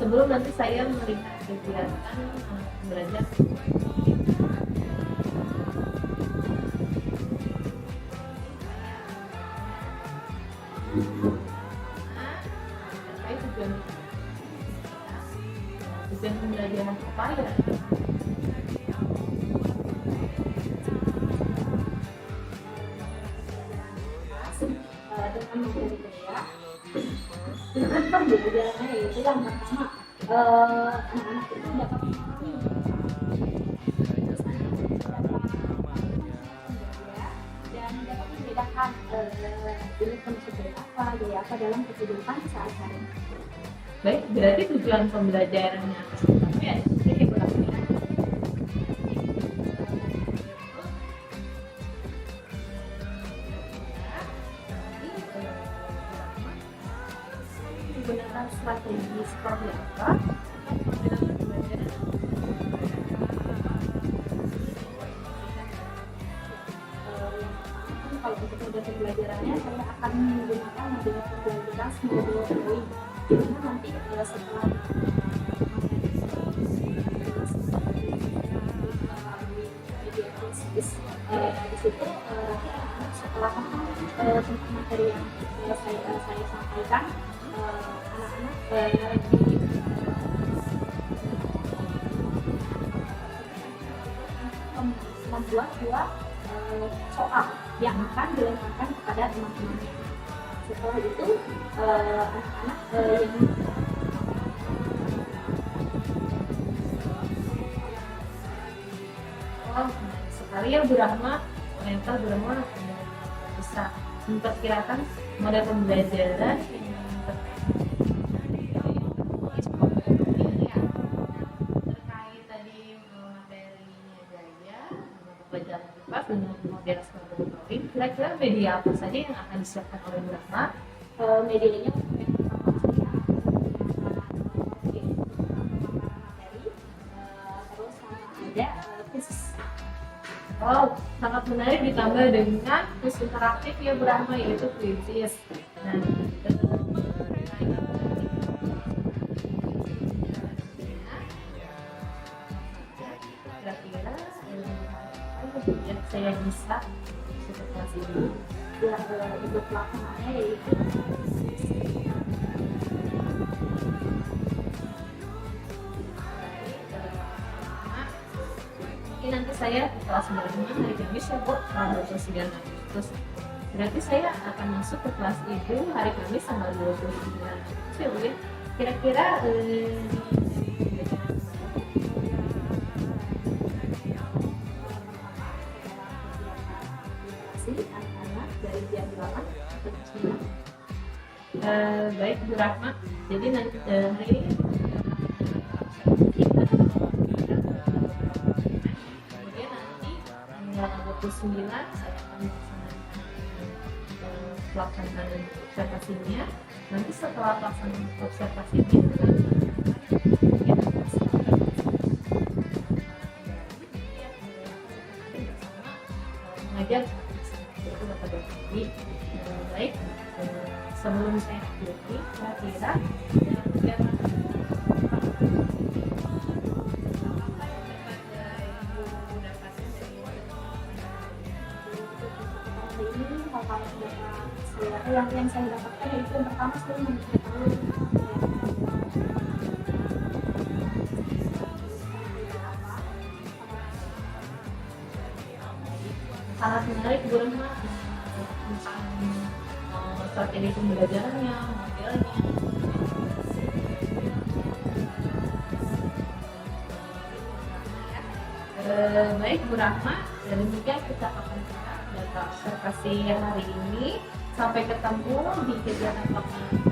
sebelum nanti saya melihat kegiatan belajar. Terkait tujuan pembelajaran apa ya? Dengan materi gaya dengan pembelajarannya, yaitu yang pertama anak-anak itu dapat memahami dan dapat membedakan ini seperti apa, gaya apa dalam kehidupan sehari-hari. Baik, berarti tujuan pembelajarannya apa ya? Jadi menggunakan strategi seperti apa dalam pembelajaran. Kalau untuk metode pembelajarannya, saya akan menggunakan metode kompleksitas modul drawing, di mana nanti setelah di situ setelah tentang materi yang saya sampaikan, anak-anak membuat dua soal yang akan dilemparkan kepada teman-temannya. Setelah itu anak-anak yang sekali ya Bu Rahma, ternyata Bu Rahma bisa memperkirakan model pembelajaran terkait tadi materinya gaya, pembelajaran bebas dengan model seperti drawing. Kira-kira media apa saja yang akan disiapkan oleh Bu Rahma? Medianya yang pertama saja materi, terus sama ada quiz. Wow, sangat menarik ditambah dengan quiz interaktif ya Bu Rahma, yaitu quiz. Nah, kira-kira yang saya bisa untuk kelas ini yang untuk pelaksanaannya yaitu mungkin nanti saya di kelas 9 hari Kamis ya Bu, tanggal 29 Agustus. Berarti saya akan masuk ke kelas Ibu hari Kamis tanggal 29 Agustus ya Bu ya. Kira-kira anak-anak dari jam 8 sampai jam 9. Baik Bu Rahma, jadi nanti hari ini kemudian nanti tanggal 29 saya akan pelaksanaan observasinya. Nanti setelah pelaksanaan observasinya mengajar itu metodologi. Baik, sebelum saya akhiri, kira-kira yang saya dapatkan yaitu yang pertama saya mengetahui sangat menarik Bu Rahma strategi pembelajarannya, modelnya. Baik Bu Rahma, demikian kita akan data observasi hari ini. Sampai ketemu di kegiatan pelaksanaan.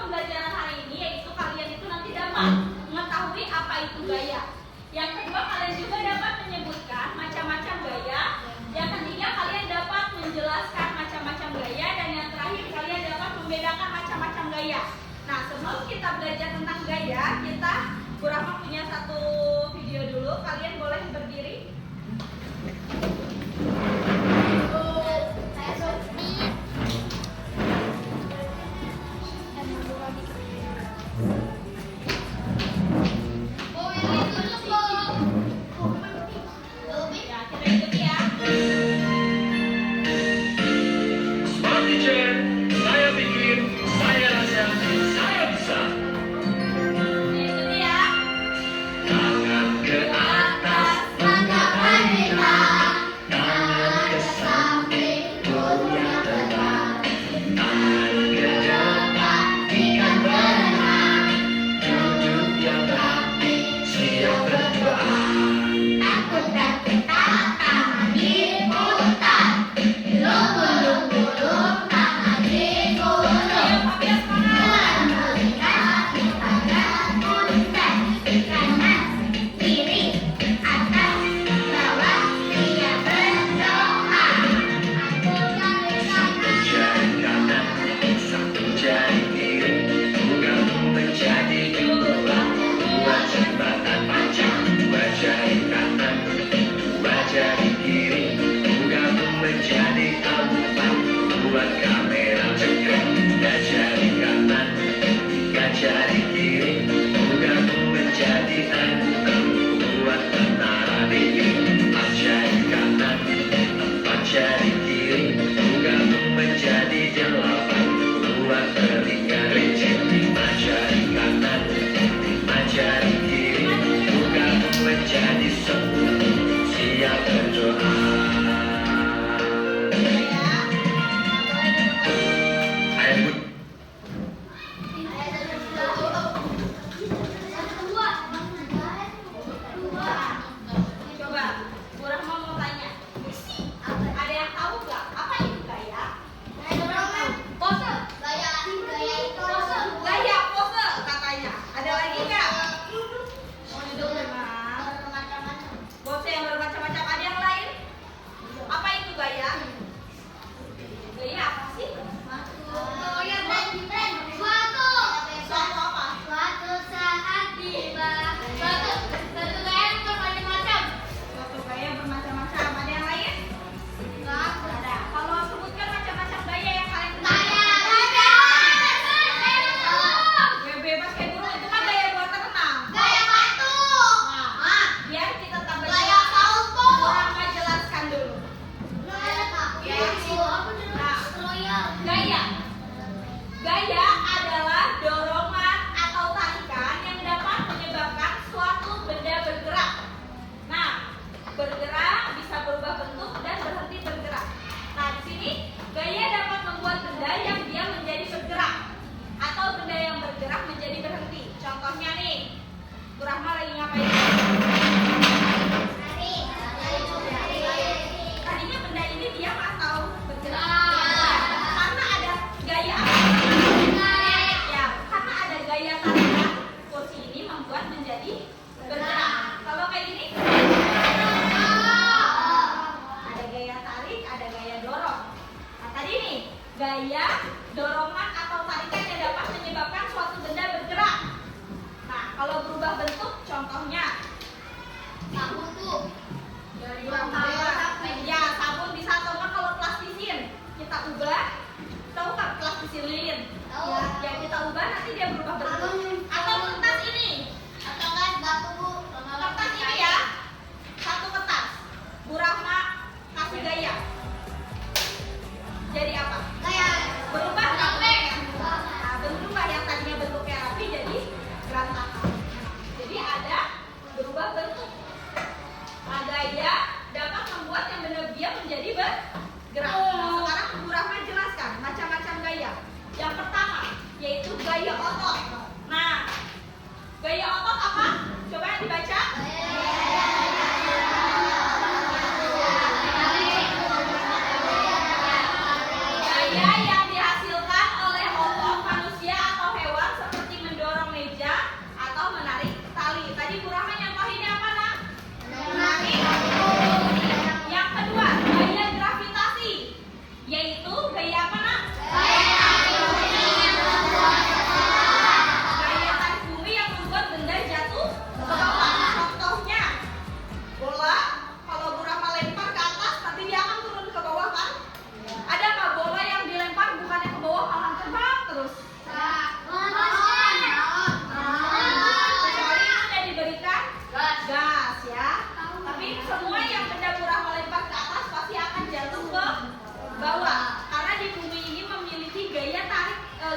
pembelajaran hari ini yaitu kalian itu nanti dapat mengetahui apa itu gaya. Yang kedua, kalian juga dapat menyebutkan macam-macam gaya. Yang ketiga, kalian dapat menjelaskan macam-macam gaya. Dan yang terakhir, kalian dapat membedakan macam-macam gaya. Nah, sebelum kita belajar tentang gaya, Bu Rahma punya satu video dulu. Kalian boleh berdiri.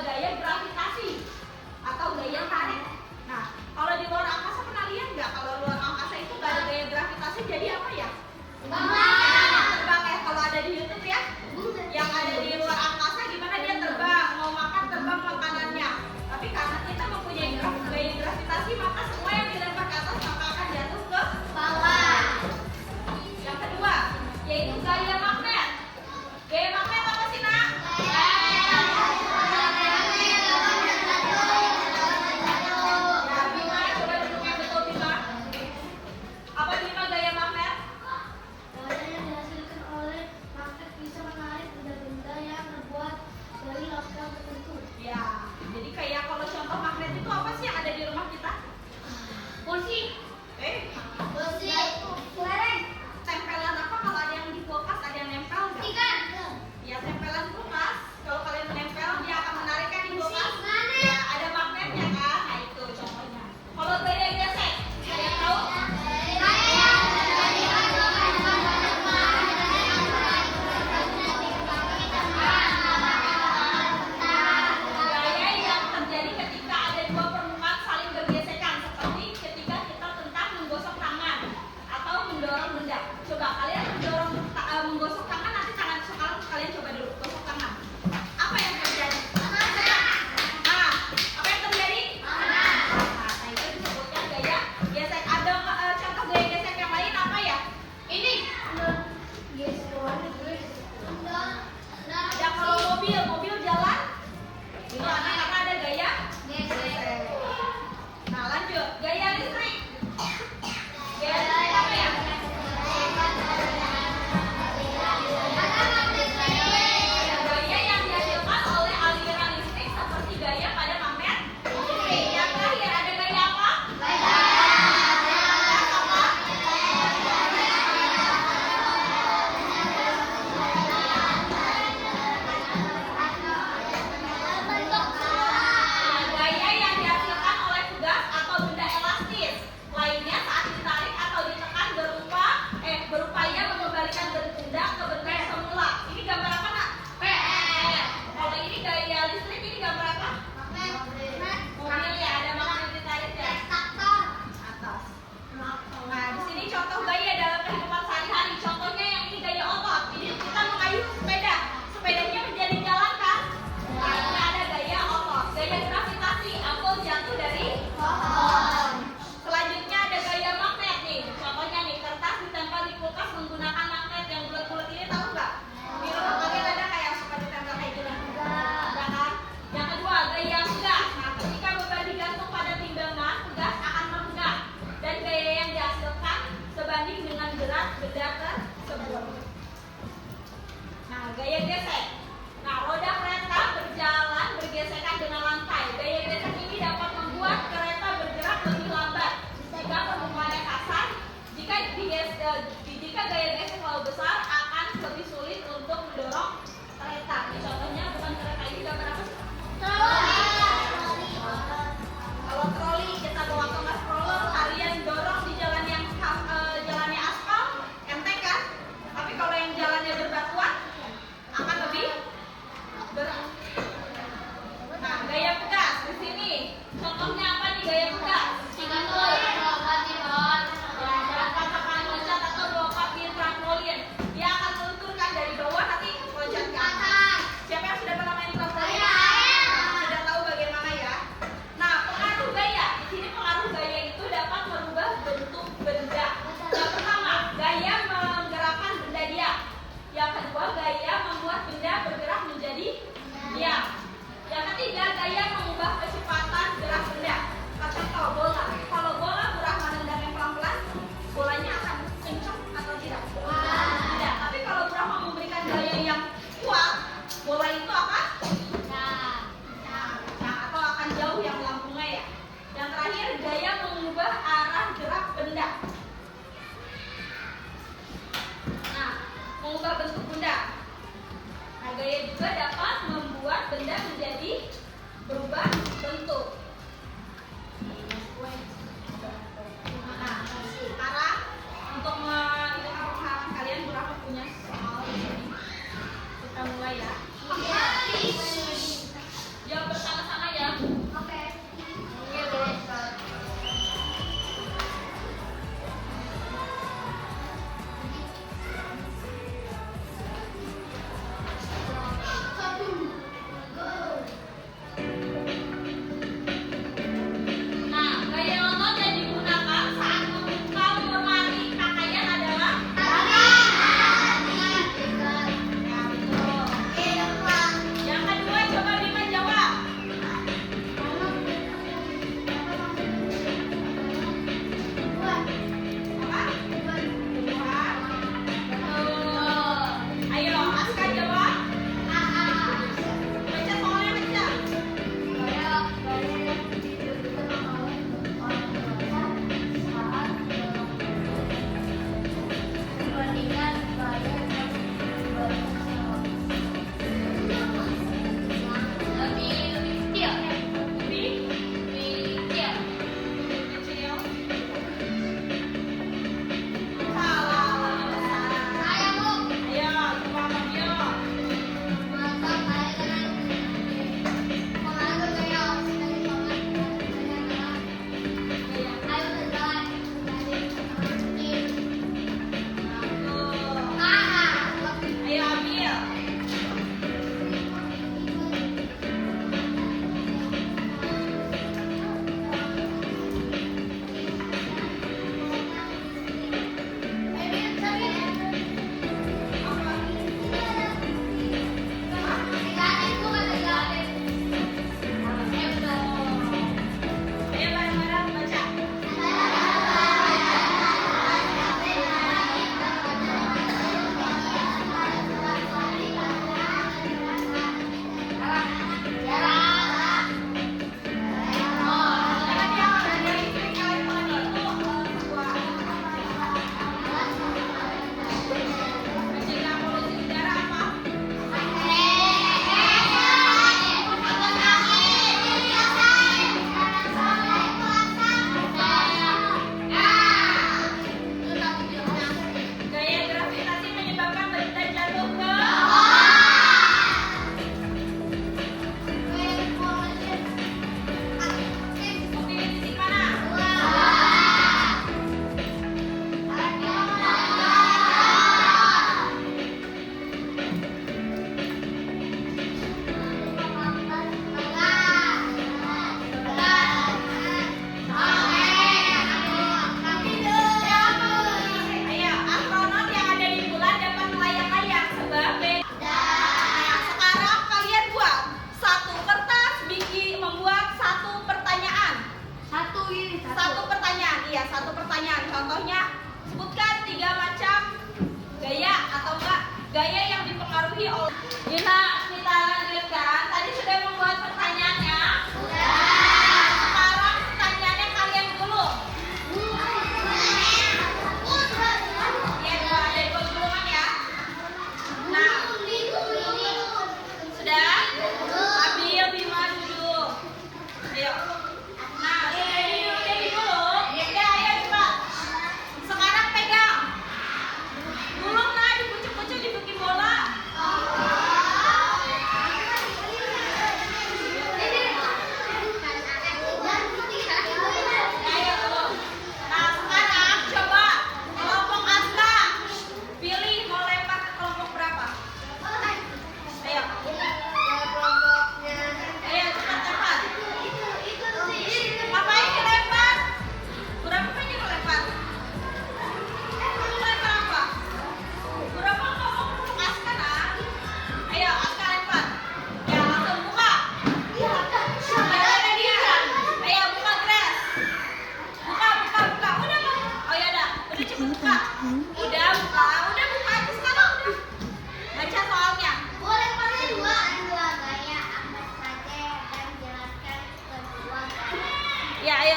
gaya gravitasi atau gaya tarik. Nah, kalau di luar angkasa pernah lihat nggak? Kalau luar angkasa itu nggak ada gaya gravitasi, jadi apa ya? Terbang ya, kalau ada di YouTube ya. Yang ada di luar angkasa gimana dia terbang, mau makan terbang makanannya. Tapi karena kita mempunyai gaya gravitasi, maka semua yang dilempar ke atas maka akan jatuh ke bawah. Yang kedua, yaitu gaya magnet. Gaya magnet apa sih, Nak?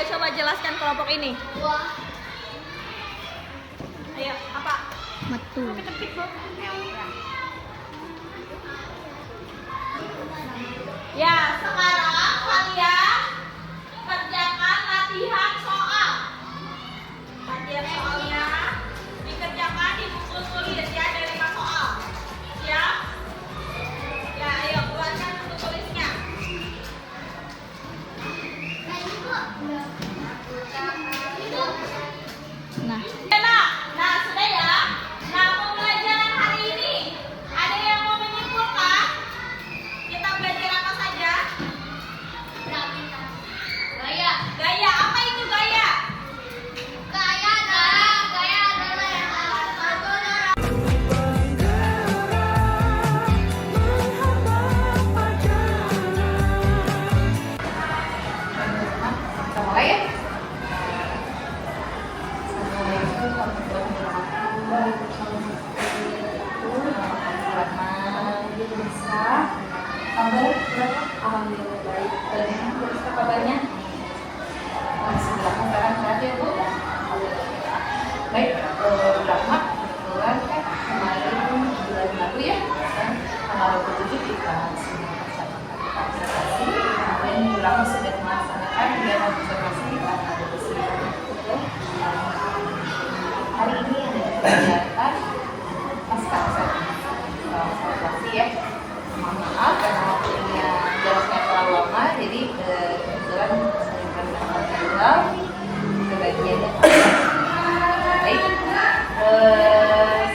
coba jelaskan kelompok ini. Ayo, apa? Metu. Ya, sekarang kalian kerjakan latihan soal. Latihan soalnya dikerjakan di buku tulis ya, ada 5 soal. Siap? Ya, ayo keluarkan buku tulisnya. Nah, Nah, sudah ya. Nah, pembelajaran hari ini ada yang mau menyimpulkan? Kita belajar apa saja? Gaya. Gaya, apa itu gaya? Gaya adalah yang Kita mulai ya. Assalamualaikum warahmatullahi wabarakatuh. Bisa kabar berapa? Alhamdulillah baik. Bisa kabarnya? Masih belakang sekarang sehat ya Bu? Baik, Rahma kebetulan kan kemarin bulan lalu ya, kan tanggal 27 kita sudah melaksanakan observasi. Kemudian Rahma sudah melaksanakan kegiatan observasi di tanggal 29. Hari ini ada kegiatan pasca observasi ya. Mohon maaf karena waktunya jaraknya terlalu lama, jadi kebetulan saya berangkat ulang ke bagiannya. Baik,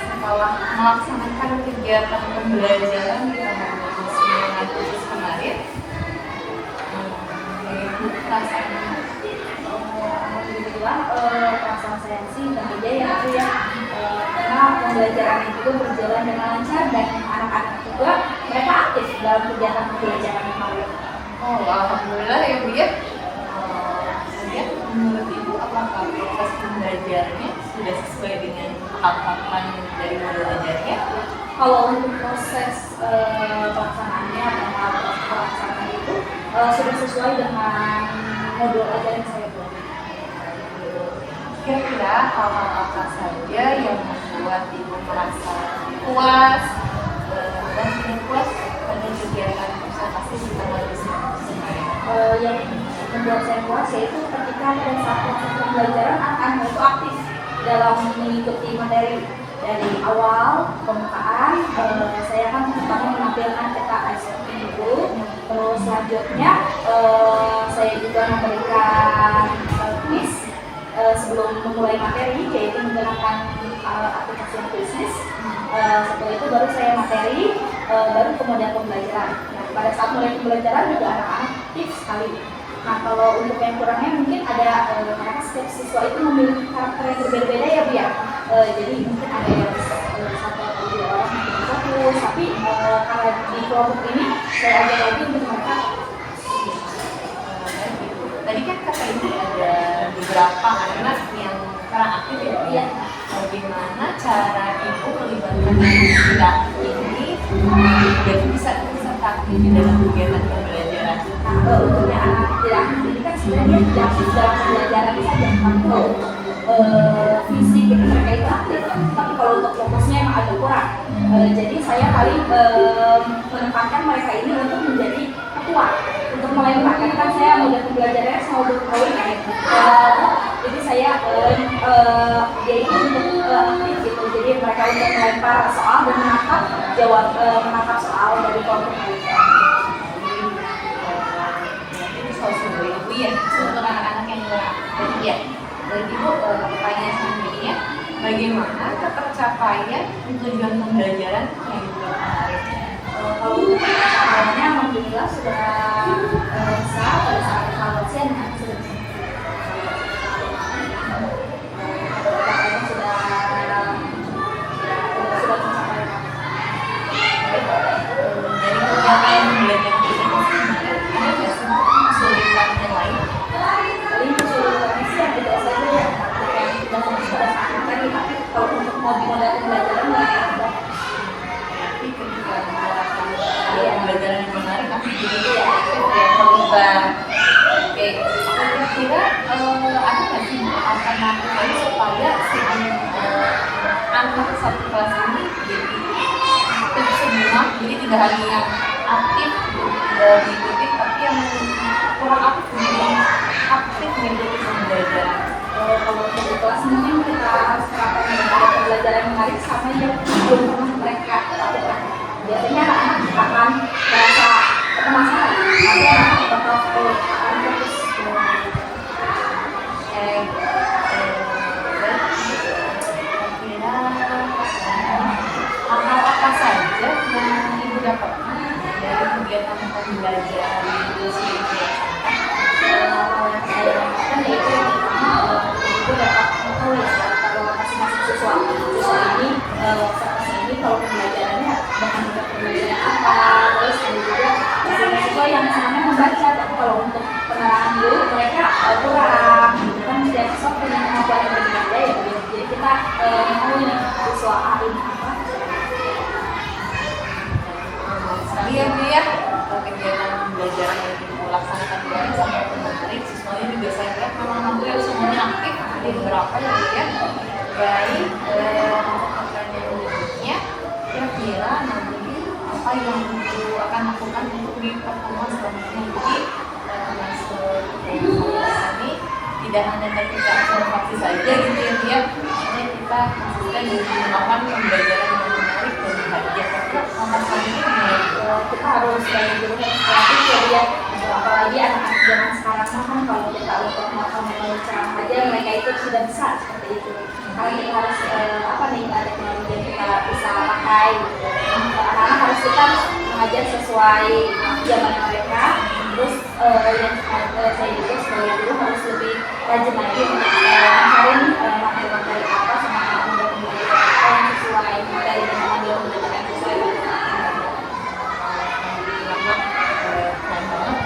setelah melaksanakan kegiatan pembelajaran di tanggal 29 Agustus kemarin, perasaan alhamdulillah perasaan saya sih tentu aja ya Bu ya. Karena pembelajaran itu berjalan dengan lancar dan anak-anak juga mereka aktif dalam kegiatan pembelajaran kemarin. oh, alhamdulillah ya Bu ya. Kemudian menurut Ibu apakah proses pembelajarannya sudah sesuai dengan tahapan dari modul ajarnya? Kalau untuk proses pelaksanaannya atau pelaksanaan itu sudah sesuai dengan modul ajaran saya Bu. Kira-kira hal-hal apa saja yang membuat Ibu merasa puas dan tidak puas pada kegiatan observasi di tanggal 29 kemarin? Yang membuat saya puas yaitu ketika pada saat proses pembelajaran anak-anak itu aktif dalam mengikuti materi dari awal pembukaan. Saya kan pertama menampilkan TKS dulu, terus selanjutnya saya juga memberikan quiz sebelum memulai materi, yaitu menggunakan aplikasi Quizizz. Setelah itu baru saya materi, baru kemudian pembelajaran. Nah, pada saat mulai pembelajaran juga anak-anak aktif sekali. Nah, kalau untuk yang kurangnya mungkin ada karena setiap siswa itu memiliki karakter yang berbeda-beda ya Bu ya. Jadi mungkin ada yang satu atau dua orang yang fokus, tapi karena di kelompok ini saya ajak lagi untuk mereka. Tadi kan kata Ibu ada beberapa anak yang kurang aktif ya Bu ya. Bagaimana cara Ibu melibatkan anak tidak ini biar bisa aktif di dalam kegiatan pembelajaran? Nah, untuk yang anak tidak aktif ini kan sebenarnya tidak aktif dalam pembelajaran saja, tapi kalau fisik mereka itu aktif, tapi kalau untuk fokusnya emang agak kurang. Jadi saya paling menempatkan mereka ini untuk menjadi ketua, untuk melempar. Kan saya model pembelajarannya sama drawing kan, jadi saya yaitu untuk aktif gitu. Jadi mereka untuk melempar soal dan menangkap soal dari kelompok mereka. Itu soal Ibu ya, untuk anak-anak yang kurang aktif ya. Dan Ibu pertanyaan selanjutnya, bagaimana ketercapaian tujuan pembelajaran yang Ibu kemarin? Kalau sebenarnya alhamdulillah sudah bisa pada saat evaluasi anak sudah bisa. Katanya sudah tercapai. Dari kegiatan pembelajaran ini kemarin ada nggak sih kesulitan yang lain? Paling kesulitannya sih yang tidak saja ya, yang tidak fokus pada saat materi, tapi kalau untuk model pembelajaran nggak ada. Tapi ketika melakukan pembelajaran yang menarik, tapi juga tidak hanya yang aktif mengikuti, tapi yang kurang aktif menjadi aktif mengikuti pembelajaran. Kalau untuk kelas mungkin kita harus terapkan metode pembelajaran menarik sama yang belum pernah mereka lakukan. Biasanya anak-anak akan merasa penasaran, nanti anak bakal akan fokus hal apa saja yang ibu dapatkan dari kegiatan pembelajaran di sini? hal yang saya lakukan yaitu yang pertama ibu dapat mengetahui kalau masing-masing siswa ini saat ini kalau pembelajarannya bahan pembelajaran apa, terus juga siswa yang senangnya membaca, tapi kalau untuk penerangan dulu mereka kurang gitu kan, setiap siswa punya kemampuan yang berbeda ya, jadi kita mau ini siswa A ini apa. Sekali ya Bu ya, kegiatan pembelajaran yang ibu laksanakan kemarin sampai menarik, siswanya juga saya lihat memang alhamdulillah semuanya aktif, ada beberapa ya Bu ya. Baik, pertanyaan berikutnya, kira-kira nanti apa yang ibu akan lakukan untuk di pertemuan selanjutnya? Jadi masuk ini tidak hanya ketika observasi saja gitu ya Bu ya, ini kita konsisten dengan melakukan pembelajaran yang menarik dan bahagia. Nomor selanjutnya Kita harus banyak guru yang kreatif ya dia, apalagi anak-anak zaman sekarang kan kalau kita untuk melakukan metode ceramah aja mereka itu sudah bisa seperti itu. Kalau kita harus apa nih ada teknologi yang kita bisa pakai gitu. Anak-anak harus kita mengajar sesuai zaman mereka. Terus yang saya juga sebagai guru harus lebih rajin lagi untuk mencari materi-materi apa sama materi apa yang sesuai materi dan mengambil pembelajaran sesuai.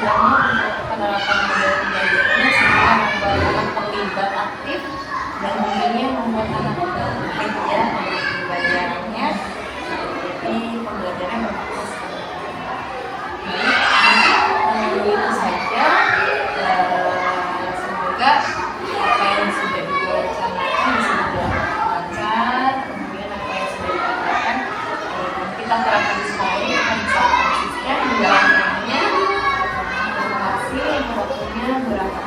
Penerapan model pembelajarannya sehingga membuat anak terlibat aktif dan tentunya membuat anak bahagia dengan pembelajarannya, jadi pembelajaran berfokus. Itu saja, semoga apa yang sudah diwacanakan bisa berjalan lancar, kemudian apa yang sudah dikatakan kita terapkan di sekolah ini akan bisa konsisten menjalankannya. Terima kasih waktunya berapa